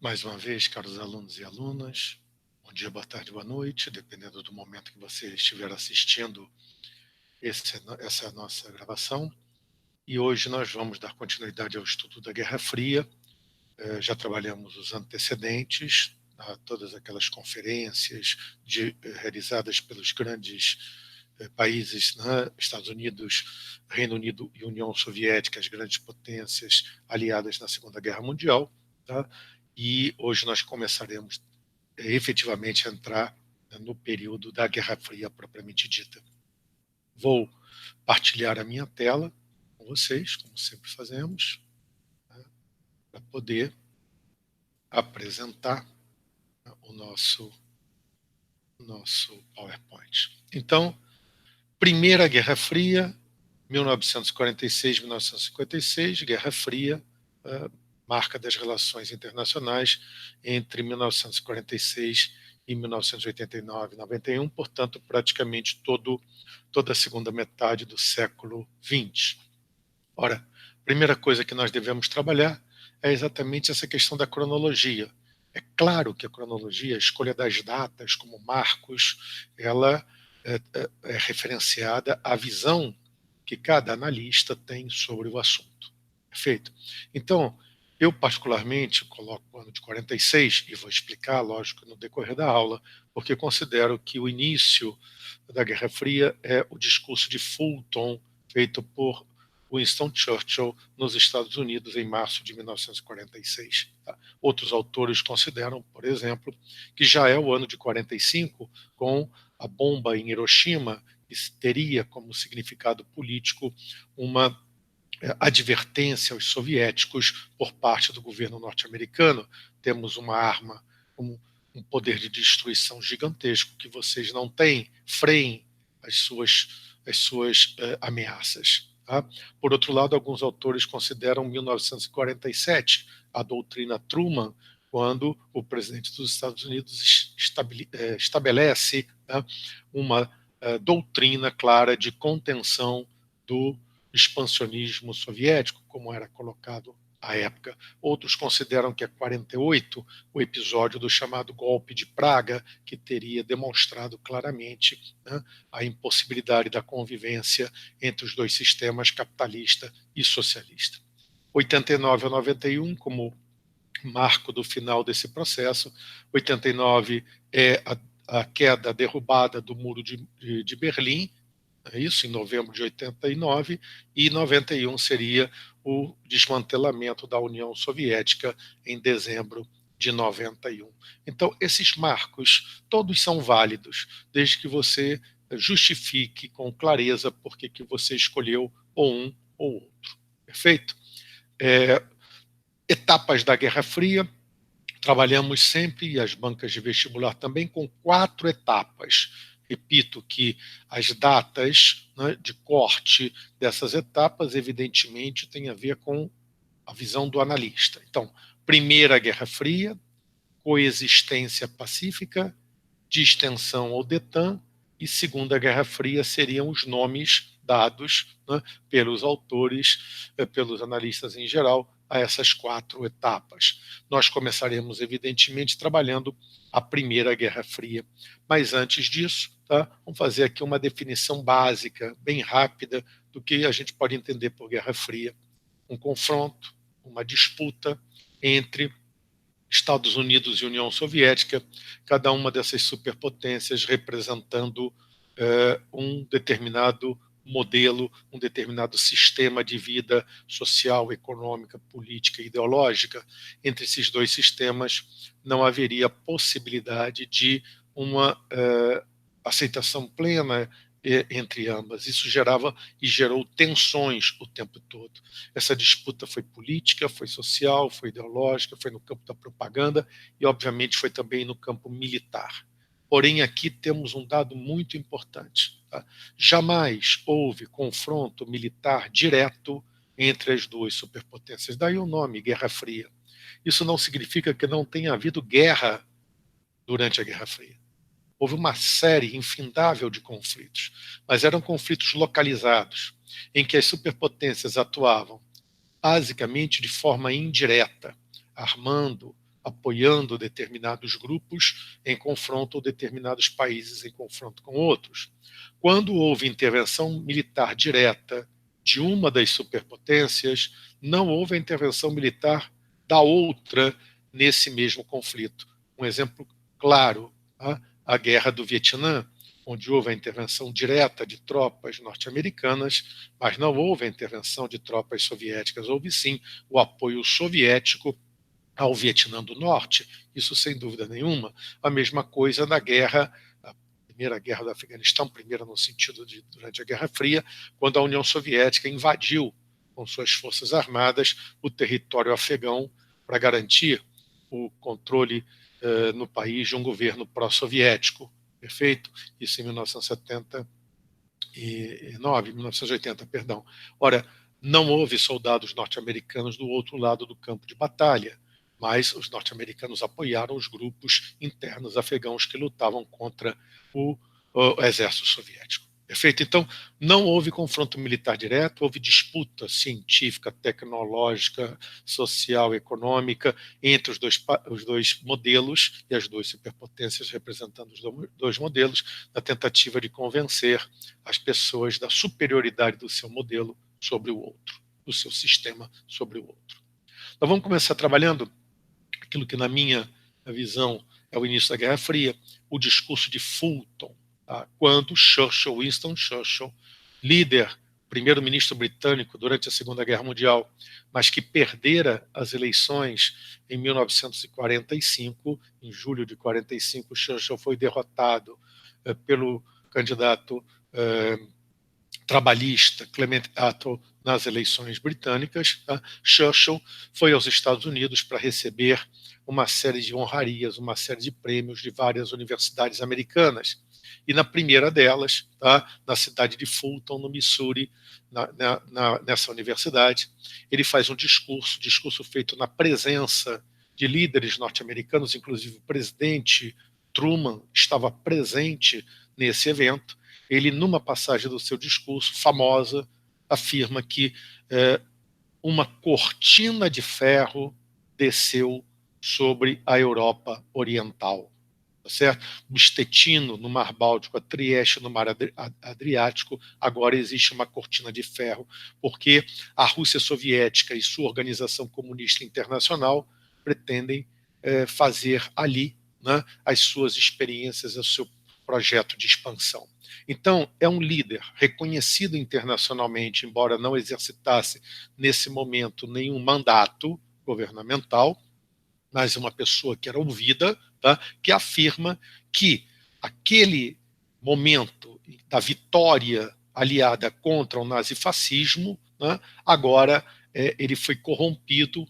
Mais uma vez, caros alunos e alunas, bom dia, boa tarde, boa noite, dependendo do momento que você estiver assistindo essa nossa gravação. E hoje nós vamos dar continuidade ao estudo da Guerra Fria. Já trabalhamos os antecedentes, todas aquelas conferências realizadas pelos grandes países, Estados Unidos, Reino Unido e União Soviética, as grandes potências aliadas na Segunda Guerra Mundial. Tá? E hoje nós começaremos efetivamente a entrar no período da Guerra Fria propriamente dita. Vou partilhar a minha tela com vocês, como sempre fazemos, para poder apresentar o nosso PowerPoint. Então, Primeira Guerra Fria, 1946-1956, Guerra Fria, marca das relações internacionais entre 1946 e 1989-91, portanto, praticamente toda a segunda metade do século XX. Ora, a primeira coisa que nós devemos trabalhar é exatamente essa questão da cronologia. É claro que a cronologia, a escolha das datas como marcos, ela é referenciada à visão que cada analista tem sobre o assunto. Perfeito? Então, eu particularmente coloco o ano de 46, e vou explicar, lógico, no decorrer da aula, porque considero que o início da Guerra Fria é o discurso de Fulton, feito por Winston Churchill nos Estados Unidos em março de 1946. Tá? Outros autores consideram, por exemplo, que já é o ano de 45, com a bomba em Hiroshima, que teria como significado político uma advertência aos soviéticos por parte do governo norte-americano. Temos uma arma com um poder de destruição gigantesco que vocês não têm, freiem as suas ameaças. Tá? Por outro lado, alguns autores consideram 1947, a doutrina Truman, quando o presidente dos Estados Unidos estabelece uma doutrina clara de contenção do expansionismo soviético, como era colocado à época. Outros consideram que é 48 o episódio do chamado golpe de Praga, que teria demonstrado claramente a impossibilidade da convivência entre os dois sistemas, capitalista e socialista. 89 a 91, como marco do final desse processo. 89 é a queda, a derrubada do Muro de Berlim, isso em novembro de 89, e 91 seria o desmantelamento da União Soviética em dezembro de 91. Então, esses marcos, todos são válidos, desde que você justifique com clareza por que você escolheu ou um ou outro. Perfeito? Etapas da Guerra Fria, trabalhamos sempre, e as bancas de vestibular também, com 4 etapas. Repito que as datas de corte dessas etapas, evidentemente, têm a ver com a visão do analista. Então, Primeira Guerra Fria, coexistência pacífica, distensão ou detan, e Segunda Guerra Fria seriam os nomes dados pelos autores, pelos analistas em geral, a essas 4 etapas. Nós começaremos, evidentemente, trabalhando a Primeira Guerra Fria. Mas antes disso, vamos fazer aqui uma definição básica, bem rápida, do que a gente pode entender por Guerra Fria. Um confronto, uma disputa entre Estados Unidos e União Soviética, cada uma dessas superpotências representando um determinado modelo, um determinado sistema de vida social, econômica, política e ideológica. Entre esses dois sistemas não haveria possibilidade de uma aceitação plena entre ambas. Isso gerava e gerou tensões o tempo todo. Essa disputa foi política, foi social, foi ideológica, foi no campo da propaganda e, obviamente, foi também no campo militar. Porém, aqui temos um dado muito importante. Tá? Jamais houve confronto militar direto entre as duas superpotências. Daí o nome, Guerra Fria. Isso não significa que não tenha havido guerra durante a Guerra Fria. Houve uma série infindável de conflitos, mas eram conflitos localizados, em que as superpotências atuavam basicamente de forma indireta, armando, apoiando determinados grupos em confronto ou determinados países em confronto com outros. Quando houve intervenção militar direta de uma das superpotências, não houve a intervenção militar da outra nesse mesmo conflito. Um exemplo claro, a Guerra do Vietnã, onde houve a intervenção direta de tropas norte-americanas, mas não houve a intervenção de tropas soviéticas. Houve sim o apoio soviético ao Vietnã do Norte, isso sem dúvida nenhuma. A mesma coisa na guerra, a primeira guerra do Afeganistão, primeira no sentido de durante a Guerra Fria, quando a União Soviética invadiu com suas forças armadas o território afegão para garantir o controle no país de um governo pró-soviético. Perfeito? Isso em 1980, perdão. Ora, não houve soldados norte-americanos do outro lado do campo de batalha, mas os norte-americanos apoiaram os grupos internos afegãos que lutavam contra o exército soviético. Perfeito? Então, não houve confronto militar direto, houve disputa científica, tecnológica, social, econômica entre os dois modelos e as duas superpotências representando os dois modelos, na tentativa de convencer as pessoas da superioridade do seu modelo sobre o outro, do seu sistema sobre o outro. Então, vamos começar trabalhando aquilo que, na minha visão, é o início da Guerra Fria, o discurso de Fulton, quando Churchill, Winston Churchill, líder, primeiro-ministro britânico durante a Segunda Guerra Mundial, mas que perdera as eleições em 1945, em julho de 45, Churchill foi derrotado pelo candidato trabalhista Clement Attlee nas eleições britânicas. Churchill foi aos Estados Unidos para receber uma série de honrarias, uma série de prêmios de várias universidades americanas. E na primeira delas, na cidade de Fulton, no Missouri, nessa universidade, ele faz um discurso feito na presença de líderes norte-americanos, inclusive o presidente Truman estava presente nesse evento. Ele, numa passagem do seu discurso famosa, afirma que uma cortina de ferro desceu sobre a Europa Oriental. Tá certo? O Stettin no Mar Báltico, a Trieste no Mar Adriático, agora existe uma cortina de ferro, porque a Rússia soviética e sua organização comunista internacional pretendem fazer ali, né, as suas experiências, o seu projeto de expansão. Então, é um líder reconhecido internacionalmente, embora não exercitasse nesse momento nenhum mandato governamental, mas uma pessoa que era ouvida, que afirma que aquele momento da vitória aliada contra o nazifascismo, agora ele foi corrompido,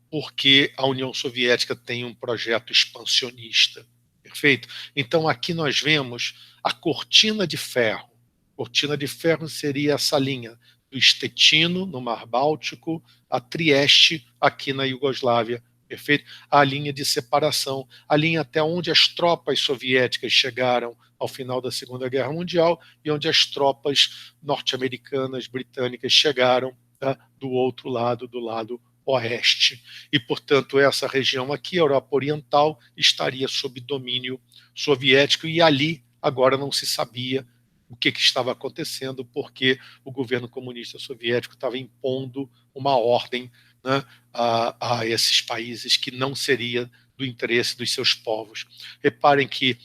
porque a União Soviética tem um projeto expansionista. Perfeito? Então, aqui nós vemos a cortina de ferro. Cortina de ferro seria essa linha do Stettin, no Mar Báltico, a Trieste, aqui na Iugoslávia. Perfeito? A linha de separação, a linha até onde as tropas soviéticas chegaram ao final da Segunda Guerra Mundial e onde as tropas norte-americanas, britânicas chegaram, do outro lado, do lado oeste. E, portanto, essa região aqui, a Europa Oriental, estaria sob domínio soviético e ali agora não se sabia o que estava acontecendo, porque o governo comunista soviético estava impondo uma ordem, né, a esses países que não seria do interesse dos seus povos. Reparem que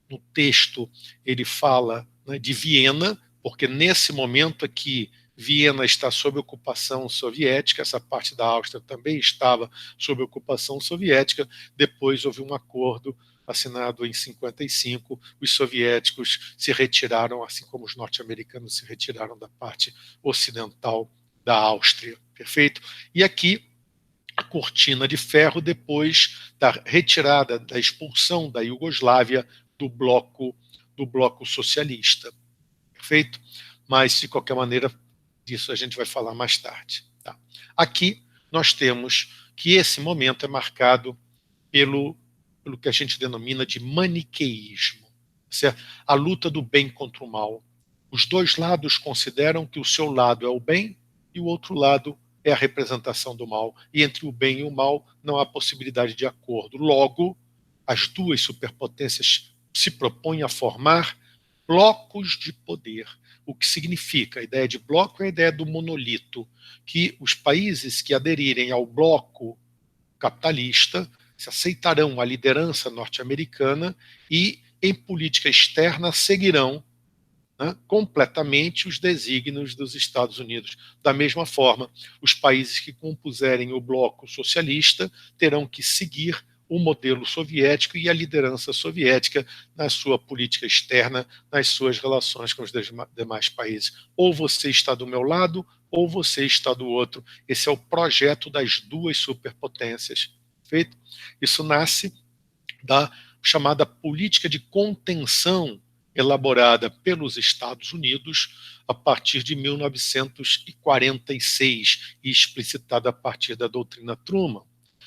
no texto ele fala, né, de Viena, porque nesse momento aqui Viena está sob ocupação soviética, essa parte da Áustria também estava sob ocupação soviética. Depois houve um acordo assinado em 55, os soviéticos se retiraram, assim como os norte-americanos se retiraram da parte ocidental da Áustria. Perfeito? E aqui a cortina de ferro depois da retirada, da expulsão da Iugoslávia do bloco socialista. Perfeito? Mas, de qualquer maneira, disso a gente vai falar mais tarde. Tá? Aqui nós temos que esse momento é marcado pelo que a gente denomina de maniqueísmo, certo? A luta do bem contra o mal. Os dois lados consideram que o seu lado é o bem e o outro lado é a representação do mal, e entre o bem e o mal não há possibilidade de acordo. Logo, as duas superpotências se propõem a formar blocos de poder. O que significa? A ideia de bloco é a ideia do monolito, que os países que aderirem ao bloco capitalista se aceitarão a liderança norte-americana e, em política externa, seguirão, né, completamente os desígnios dos Estados Unidos. Da mesma forma, os países que compuserem o bloco socialista terão que seguir o modelo soviético e a liderança soviética na sua política externa, nas suas relações com os demais países. Ou você está do meu lado, ou você está do outro. Esse é o projeto das duas superpotências. Feito? Isso nasce da chamada política de contenção elaborada pelos Estados Unidos a partir de 1946 e explicitada a partir da doutrina Truman.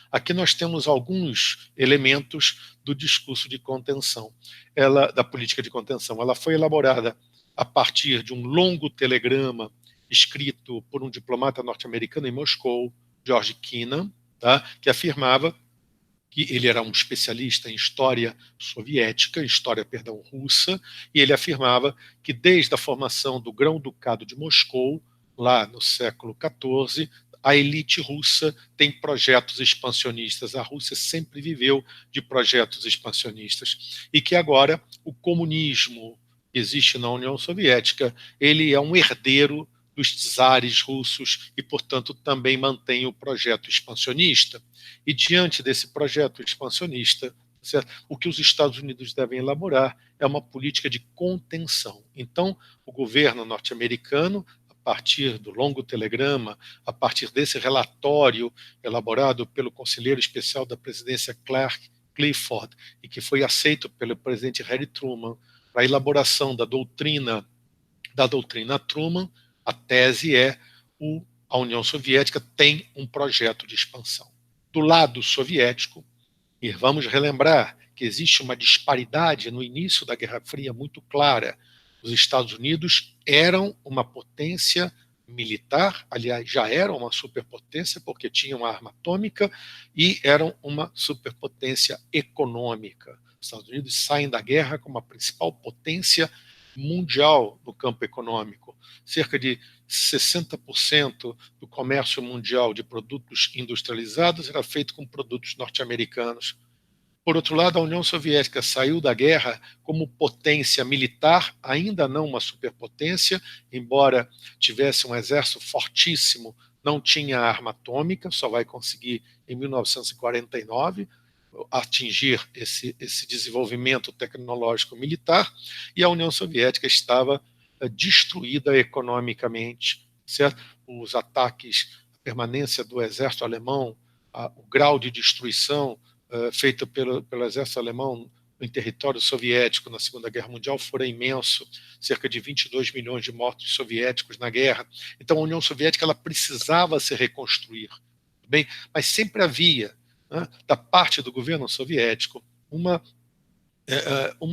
Aqui nós temos alguns elementos do discurso de contenção, da política de contenção. Ela foi elaborada a partir de um longo telegrama escrito por um diplomata norte-americano em Moscou, George Kennan, tá, que afirmava que ele era um especialista em história soviética, russa, e ele afirmava que desde a formação do Grão-Ducado de Moscou, lá no século XIV, a elite russa tem projetos expansionistas. A Rússia sempre viveu de projetos expansionistas. E que agora o comunismo que existe na União Soviética, ele é um herdeiro dos czares russos e, portanto, também mantém o projeto expansionista. E diante desse projeto expansionista, certo, o que os Estados Unidos devem elaborar é uma política de contenção. Então, o governo norte-americano, a partir do longo telegrama, a partir desse relatório elaborado pelo conselheiro especial da presidência Clark Clifford, e que foi aceito pelo presidente Harry Truman, para a elaboração da doutrina Truman, a tese é a União Soviética tem um projeto de expansão. Do lado soviético, e vamos relembrar que existe uma disparidade no início da Guerra Fria muito clara. Os Estados Unidos eram uma potência militar, aliás, já eram uma superpotência porque tinham arma atômica, e eram uma superpotência econômica. Os Estados Unidos saem da guerra como a principal potência mundial no campo econômico. Cerca de 60% do comércio mundial de produtos industrializados era feito com produtos norte-americanos. Por outro lado, a União Soviética saiu da guerra como potência militar, ainda não uma superpotência, embora tivesse um exército fortíssimo, não tinha arma atômica, só vai conseguir em 1949 atingir esse desenvolvimento tecnológico militar, e a União Soviética estava destruída economicamente, certo? Os ataques, a permanência do exército alemão, o grau de destruição feito pelo exército alemão em território soviético na Segunda Guerra Mundial fora imenso, cerca de 22 milhões de mortos soviéticos na guerra. Então a União Soviética ela precisava se reconstruir, bem, mas sempre havia, né, da parte do governo soviético uma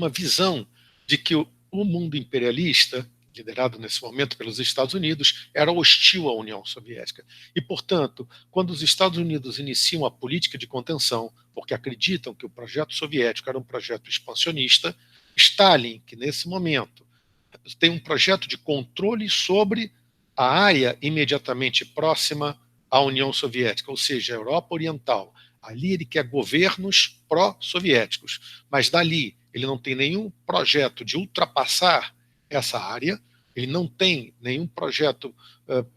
visão de que o mundo imperialista, liderado nesse momento pelos Estados Unidos, era hostil à União Soviética. E, portanto, quando os Estados Unidos iniciam a política de contenção, porque acreditam que o projeto soviético era um projeto expansionista, Stalin, que nesse momento tem um projeto de controle sobre a área imediatamente próxima à União Soviética, ou seja, a Europa Oriental. Ali ele quer governos pró-soviéticos, mas dali ele não tem nenhum projeto de ultrapassar essa área, ele não tem nenhum projeto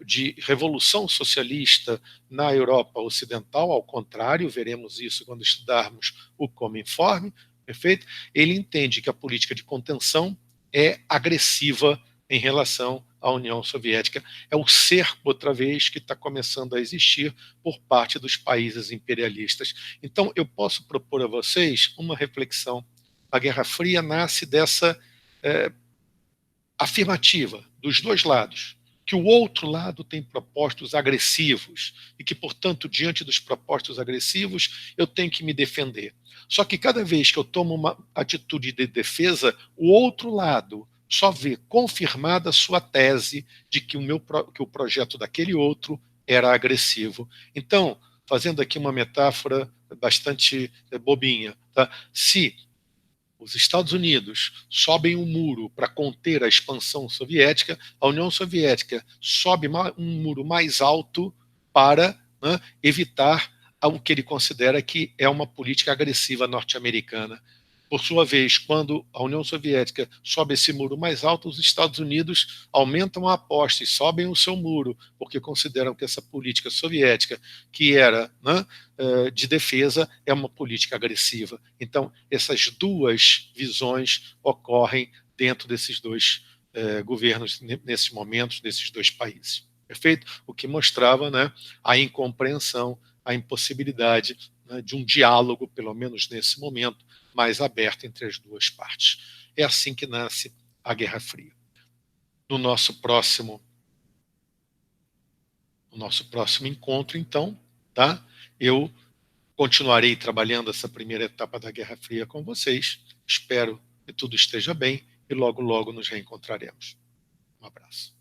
de revolução socialista na Europa Ocidental, ao contrário, veremos isso quando estudarmos o Cominform, perfeito? Ele entende que a política de contenção é agressiva em relação à União Soviética. É o cerco, outra vez, que está começando a existir por parte dos países imperialistas. Então, eu posso propor a vocês uma reflexão. A Guerra Fria nasce dessa afirmativa dos dois lados, que o outro lado tem propósitos agressivos e que, portanto, diante dos propósitos agressivos, eu tenho que me defender. Só que cada vez que eu tomo uma atitude de defesa, o outro lado só vê confirmada a sua tese de que o projeto daquele outro era agressivo. Então, fazendo aqui uma metáfora bastante bobinha, tá? Se os Estados Unidos sobem um muro para conter a expansão soviética, a União Soviética sobe um muro mais alto para, né, evitar o que ele considera que é uma política agressiva norte-americana. Por sua vez, quando a União Soviética sobe esse muro mais alto, os Estados Unidos aumentam a aposta e sobem o seu muro, porque consideram que essa política soviética, que era, né, de defesa, é uma política agressiva. Então, essas duas visões ocorrem dentro desses dois governos, nesses momentos, desses dois países. Perfeito? O que mostrava, né, a incompreensão, a impossibilidade, né, de um diálogo, pelo menos nesse momento, mais aberto entre as duas partes. É assim que nasce a Guerra Fria. No nosso próximo encontro, então, tá? Eu continuarei trabalhando essa primeira etapa da Guerra Fria com vocês. Espero que tudo esteja bem e logo, logo nos reencontraremos. Um abraço.